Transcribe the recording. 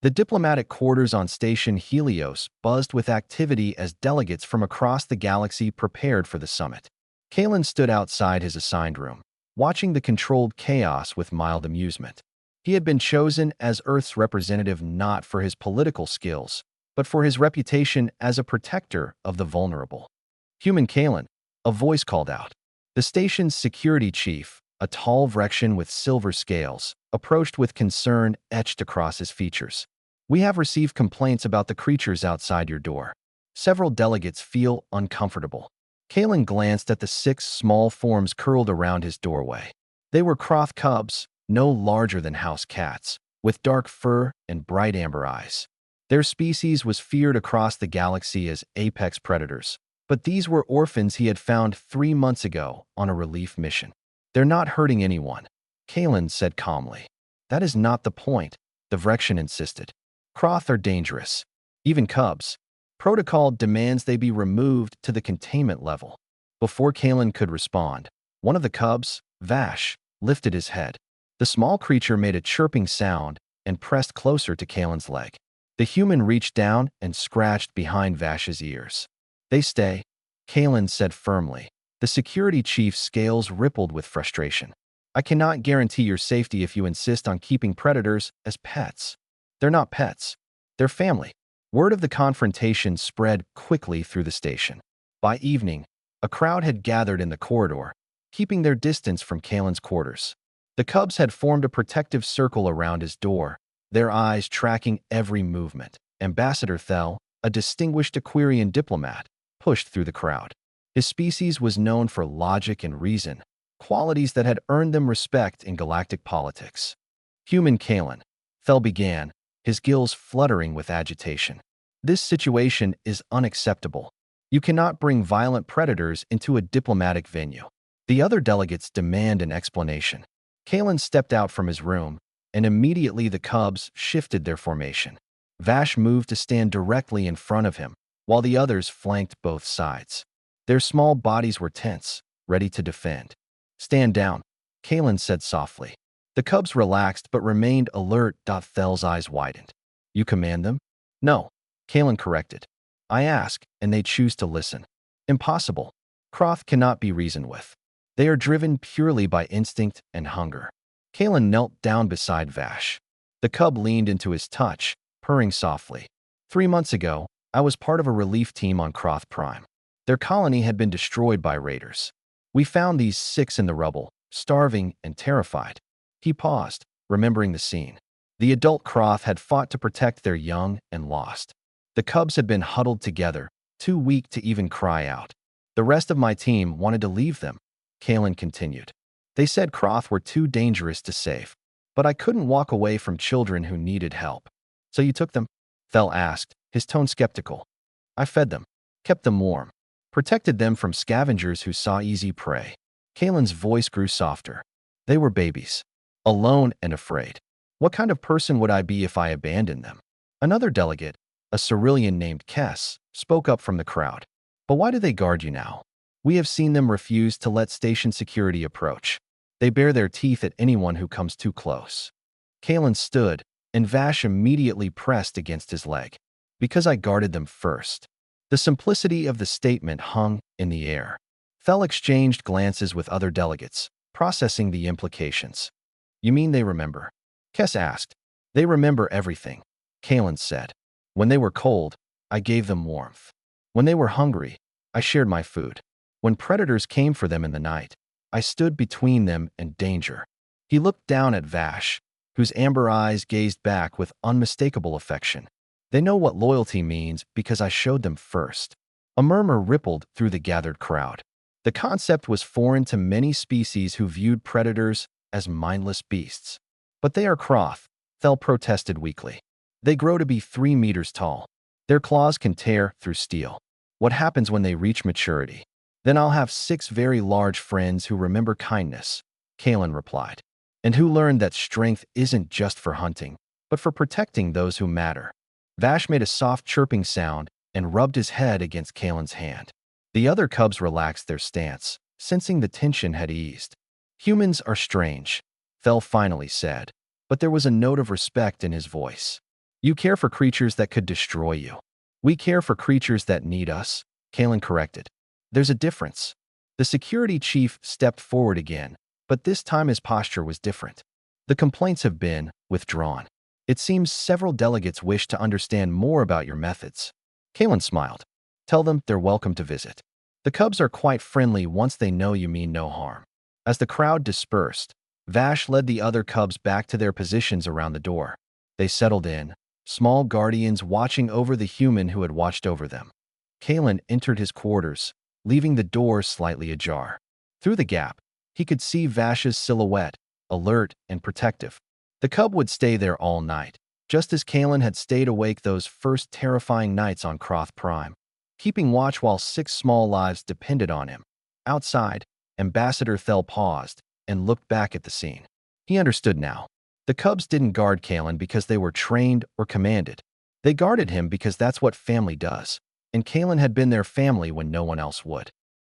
The diplomatic quarters on Station Helios buzzed with activity as delegates from across the galaxy prepared for the summit. Kalen stood outside his assigned room, watching the controlled chaos with mild amusement. He had been chosen as Earth's representative not for his political skills, but for his reputation as a protector of the vulnerable. "Human Kalen," a voice called out. The station's security chief, a tall Vrexian with silver scales, approached with concern etched across his features. "We have received complaints about the creatures outside your door. Several delegates feel uncomfortable." Kalen glanced at the 6 small forms curled around his doorway. They were Croth cubs, no larger than house cats, with dark fur and bright amber eyes. Their species was feared across the galaxy as apex predators, but these were orphans he had found 3 months ago on a relief mission. "They're not hurting anyone," Kalen said calmly. "That is not the point," the Vrexian insisted. "Croth are dangerous, even cubs. Protocol demands they be removed to the containment level." Before Kalen could respond, one of the cubs, Vash, lifted his head. The small creature made a chirping sound and pressed closer to Kalen's leg. The human reached down and scratched behind Vash's ears. "They stay," Kalen said firmly. The security chief's scales rippled with frustration. "I cannot guarantee your safety if you insist on keeping predators as pets. They're not pets. They're family." Word of the confrontation spread quickly through the station. By evening, a crowd had gathered in the corridor, keeping their distance from Kalen's quarters. The cubs had formed a protective circle around his door, their eyes tracking every movement. Ambassador Thel, a distinguished Aquarian diplomat, pushed through the crowd. His species was known for logic and reason, qualities that had earned them respect in galactic politics. "Human Kalen," Thel began, his gills fluttering with agitation. "This situation is unacceptable. You cannot bring violent predators into a diplomatic venue. The other delegates demand an explanation." Kalen stepped out from his room, and immediately the cubs shifted their formation. Vash moved to stand directly in front of him, while the others flanked both sides. Their small bodies were tense, ready to defend. "Stand down," Kalen said softly. The cubs relaxed but remained alert. Thel's eyes widened. "You command them?" "No," Kalen corrected. "I ask, and they choose to listen." "Impossible. Croth cannot be reasoned with. They are driven purely by instinct and hunger." Kalen knelt down beside Vash. The cub leaned into his touch, purring softly. 3 months ago, I was part of a relief team on Croth Prime. Their colony had been destroyed by raiders. We found these 6 in the rubble, starving and terrified." He paused, remembering the scene. The adult Croth had fought to protect their young and lost. The cubs had been huddled together, too weak to even cry out. "The rest of my team wanted to leave them," Kalen continued. "They said Croth were too dangerous to save. But I couldn't walk away from children who needed help." "So you took them?" Thel asked, his tone skeptical. "I fed them, kept them warm, protected them from scavengers who saw easy prey." Kalen's voice grew softer. "They were babies, alone and afraid. What kind of person would I be if I abandoned them?" Another delegate, a Cerulean named Kess, spoke up from the crowd. "But why do they guard you now? We have seen them refuse to let station security approach. They bare their teeth at anyone who comes too close." Kalen stood, and Vash immediately pressed against his leg. "Because I guarded them first." The simplicity of the statement hung in the air. Thel exchanged glances with other delegates, processing the implications. "You mean they remember?" Kess asked. "They remember everything," Kalen said. "When they were cold, I gave them warmth. When they were hungry, I shared my food. When predators came for them in the night, I stood between them and danger." He looked down at Vash, whose amber eyes gazed back with unmistakable affection. "They know what loyalty means because I showed them first." A murmur rippled through the gathered crowd. The concept was foreign to many species who viewed predators as mindless beasts. "But they are Croth," Thel protested weakly. "They grow to be 3 meters tall. Their claws can tear through steel. What happens when they reach maturity?" "Then I'll have 6 very large friends who remember kindness," Kalen replied, "and who learn that strength isn't just for hunting, but for protecting those who matter." Vash made a soft chirping sound and rubbed his head against Kalen's hand. The other cubs relaxed their stance, sensing the tension had eased. "Humans are strange," Thel finally said, but there was a note of respect in his voice. You care for creatures that could destroy you. We care for creatures that need us, Kalen corrected. There's a difference. The security chief stepped forward again, but this time his posture was different. The complaints have been withdrawn. It seems several delegates wish to understand more about your methods. Kalen smiled. Tell them they're welcome to visit. The cubs are quite friendly once they know you mean no harm. As the crowd dispersed, Vash led the other cubs back to their positions around the door. They settled in, small guardians watching over the human who had watched over them. Kalen entered his quarters, leaving the door slightly ajar. Through the gap, he could see Vash's silhouette, alert and protective. The cub would stay there all night, just as Kalen had stayed awake those first terrifying nights on Croth Prime, keeping watch while 6 small lives depended on him. Outside, Ambassador Thel paused and looked back at the scene. He understood now. The cubs didn't guard Kalen because they were trained or commanded. They guarded him because that's what family does, and Kalen had been their family when no one else would.